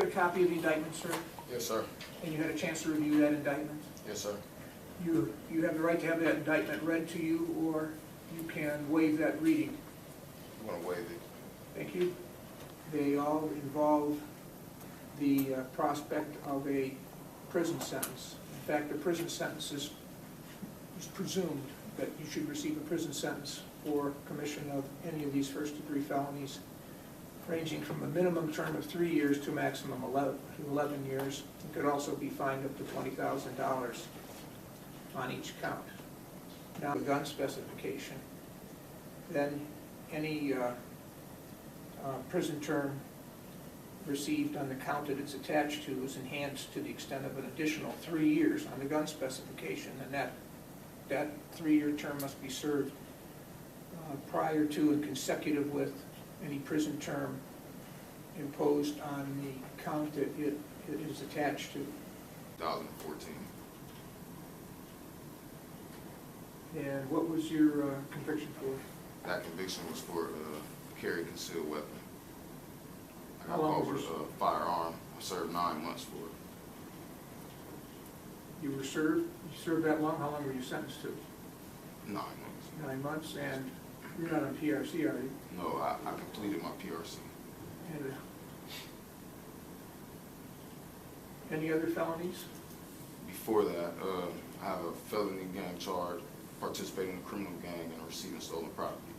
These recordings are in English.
a copy of the indictment, sir? Yes, sir. And you had a chance to review that indictment? Yes, sir. You have the right to have that indictment read to you, or you can waive that reading. I'm going to waive it. Thank you. They all involve the prospect of a prison sentence. In fact, the prison sentence is presumed that you should receive a prison sentence for commission of any of these first-degree felonies, ranging from a minimum term of 3 years to a maximum 11 years. It could also be fined up to $20,000 on each count. Now, the gun specification, then any prison term received on the count that it's attached to is enhanced to the extent of an additional 3 years on the gun specification, and that 3-year term must be served prior to and consecutive with any prison term imposed on the count that it is attached to. 2014. And what was your conviction for? That conviction was for carry concealed weapon. I How got long over was a your firearm. I served 9 months for it. You were served? You served that long? How long were you sentenced to? 9 months. 9 months, and you're not on PRC, are you? No, I completed my PRC. And any other felonies? Before that, I have a felony gang charge, participating in a criminal gang and receiving stolen property.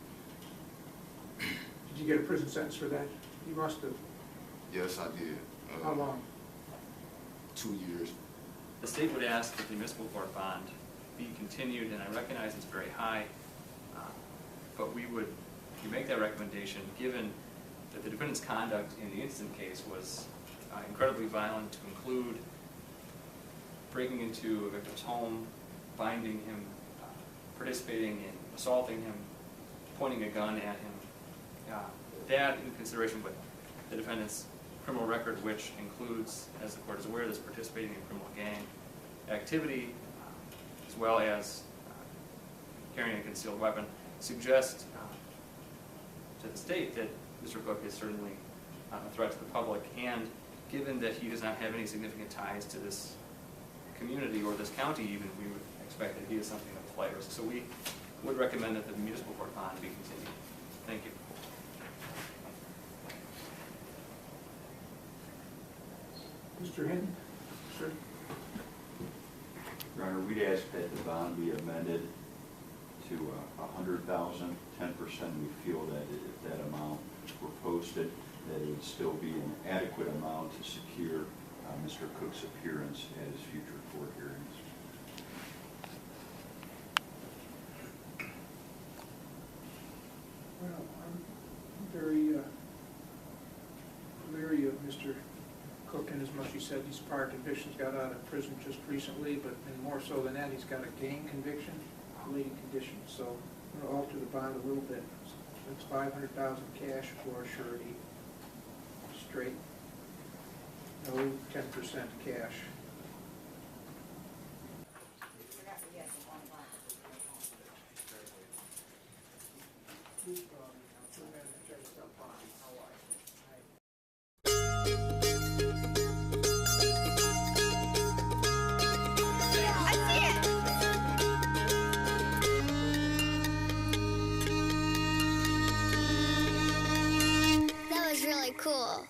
Did you get a prison sentence for that? You must have. Yes, I did. How long? 2 years. The state would ask that the municipal court bond be continued, and I recognize it's very high, but we make that recommendation given that the defendant's conduct in the instant case was incredibly violent, to include breaking into a victim's home, binding him, participating in assaulting him, pointing a gun at him. That in consideration with the defendant's criminal record, which includes, as the court is aware, this participating in criminal gang activity, as well as carrying a concealed weapon, suggests to the state that Mr. Cook is certainly a threat to the public, and given that he does not have any significant ties to this community or this county even, we would expect that he is something of a flight risk. So we would recommend that the municipal court bond be continued. Thank you. Mr. Hinton? Sir? Your Honor, we'd ask that the bond be amended to 100,000, 10%. We feel that if that amount were posted, that it would still be an adequate amount to secure Mr. Cook's appearance at his future court hearings. Well, I'm very leery of Mr. Cook, in as much he said these prior convictions, got out of prison just recently, but and more so than that, he's got a gang conviction, related condition. So I'm going to alter the bond a little bit. It's $500,000 cash for surety, straight, no 10% cash. That was really cool.